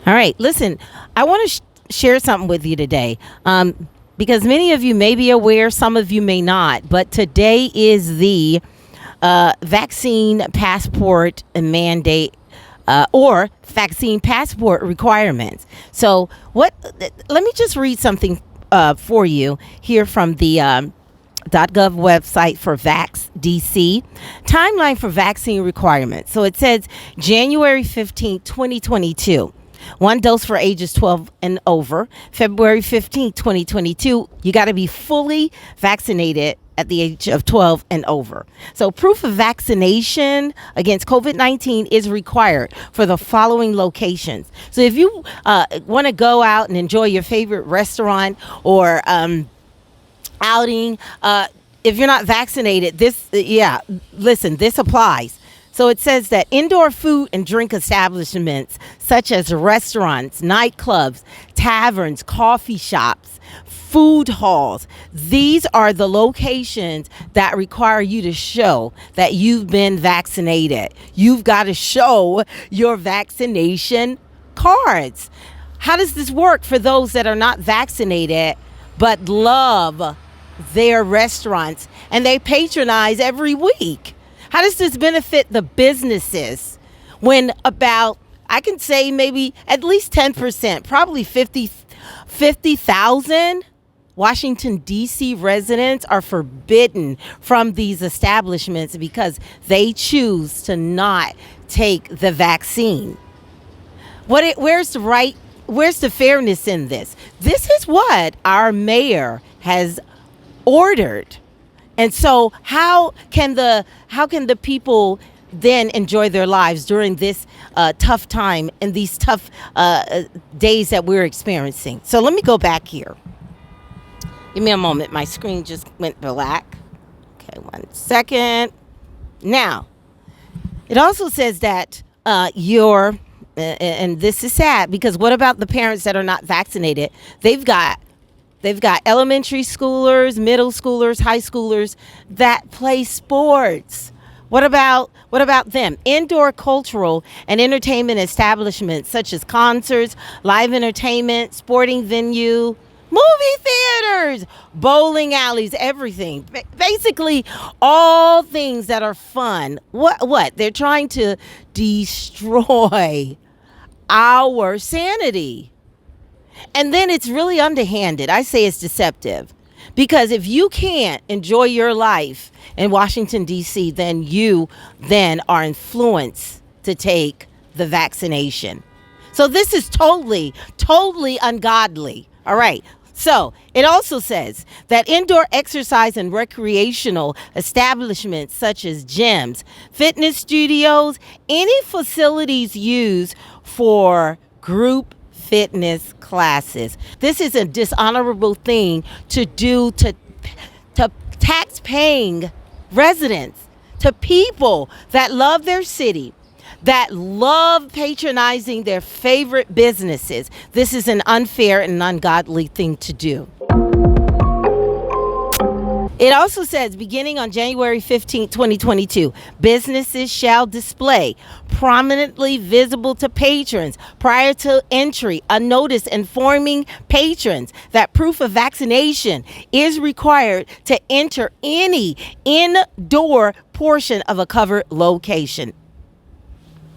All right, listen, I want to share something with you today, because many of you may be aware, some of you may not, but today is the vaccine passport mandate, or vaccine passport requirements. So, what? Let me just read something for you here from the .gov website for Vax DC. Timeline for vaccine requirements. So it says January 15th, 2022. One dose for ages 12 and over. February 15th, 2022, you got to be fully vaccinated at the age of 12 and over. So proof of vaccination against COVID-19 is required for the following locations. So if you want to go out and enjoy your favorite restaurant or outing, if you're not vaccinated, listen, this applies. So it says that indoor food and drink establishments such as restaurants, nightclubs, taverns, coffee shops, food halls, these are the locations that require you to show that you've been vaccinated. You've got to show your vaccination cards. How does this work for those that are not vaccinated but love their restaurants and they patronize every week? How does this benefit the businesses when about, I can say maybe at least 10%, probably 50,000 Washington, D.C. residents are forbidden from these establishments because they choose to not take the vaccine? Where's the fairness in this? This is what our mayor has ordered. And so how can the people then enjoy their lives during this tough time and these tough days that we're experiencing? So let me go back here. Give me a moment. My screen just went black. Okay, 1 second. Now, it also says that and this is sad because what about the parents that are not vaccinated? They've got elementary schoolers, middle schoolers, high schoolers that play sports. What about them? Indoor cultural and entertainment establishments such as concerts, live entertainment, sporting venue, movie theaters, bowling alleys, everything. Basically, all things that are fun. What? They're trying to destroy our sanity. And then it's really underhanded. I say it's deceptive. Because if you can't enjoy your life in Washington, D.C., then you are influenced to take the vaccination. So this is totally ungodly. All right. So it also says that indoor exercise and recreational establishments such as gyms, fitness studios, any facilities used for group fitness classes. This is a dishonorable thing to do to tax-paying residents, to people that love their city, that love patronizing their favorite businesses. This is an unfair and ungodly thing to do. It also says, beginning on January 15th, 2022, businesses shall display prominently visible to patrons prior to entry a notice informing patrons that proof of vaccination is required to enter any indoor portion of a covered location.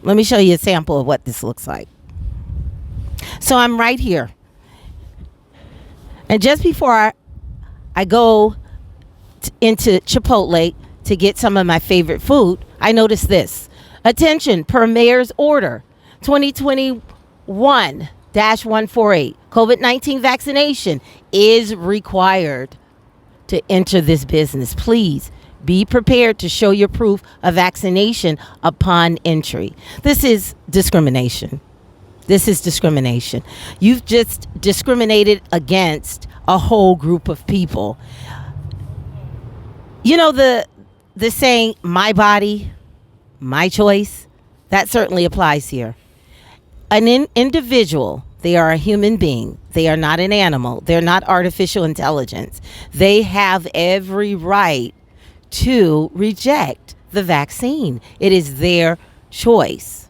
Let me show you a sample of what this looks like. So I'm right here. And just before I go into Chipotle to get some of my favorite food, I noticed this. Attention, per mayor's order 2021-148, COVID-19 vaccination is required to enter this business. Please be prepared to show your proof of vaccination upon entry. This is discrimination. This is discrimination. You've just discriminated against a whole group of people. You know the saying, my body, my choice? That certainly applies here. An individual, they are a human being. They are not an animal. They're not artificial intelligence. They have every right to reject the vaccine. It is their choice.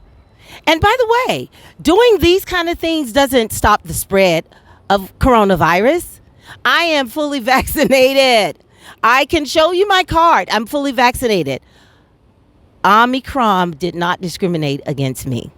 And by the way, doing these kind of things doesn't stop the spread of coronavirus. I am fully vaccinated. I can show you my card. I'm fully vaccinated. Omicron did not discriminate against me.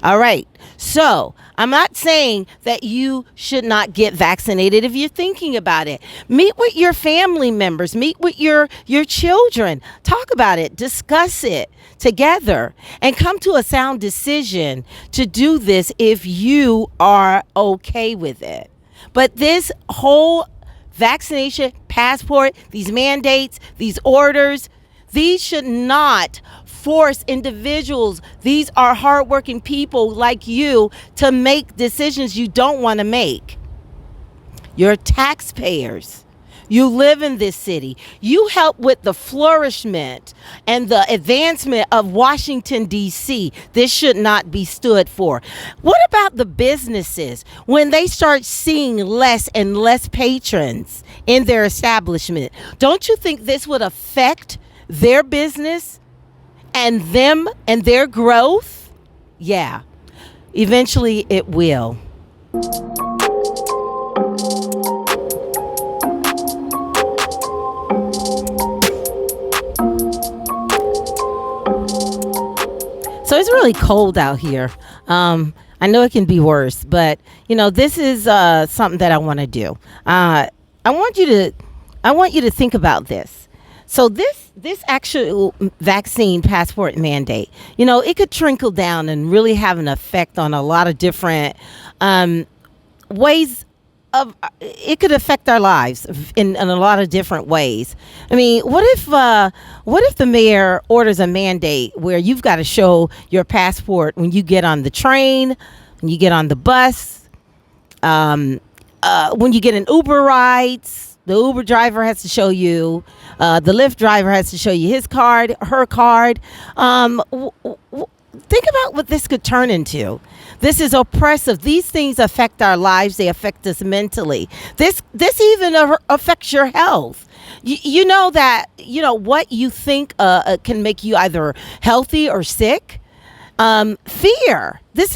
All right. So I'm not saying that you should not get vaccinated if you're thinking about it. Meet with your family members, meet with your children, talk about it, discuss it together, and come to a sound decision to do this if you are okay with it. But this whole vaccination passport, these mandates, these orders, these should not force individuals. These are hardworking people like you to make decisions you don't want to make. You're taxpayers. You live in this city. You help with the flourishment and the advancement of Washington, D.C. This should not be stood for. What about the businesses when they start seeing less and less patrons in their establishment? Don't you think this would affect their business and them and their growth? Yeah, eventually it will. So it's really cold out here. I know it can be worse, but this is something that I want to do. I want you to think about this. So this actual vaccine passport mandate, it could trickle down and really have an effect on a lot of different ways of. It could affect our lives in a lot of different ways. I mean, what if the mayor orders a mandate where you've got to show your passport when you get on the train, when you get on the bus, when you get an Uber rides? The Uber driver has to show you, the Lyft driver has to show you his card, her card. Think about what this could turn into. This is oppressive. These things affect our lives. They affect us mentally. This even affects your health. You know that, what you think can make you either healthy or sick. Fear. This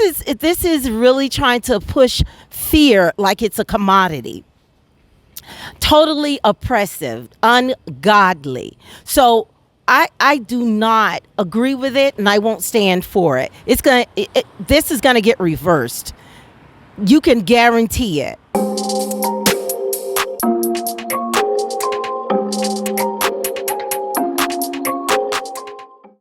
is really trying to push fear like it's a commodity. Totally oppressive, ungodly. So I do not agree with it, and I won't stand for it. This is gonna get reversed. You can guarantee it.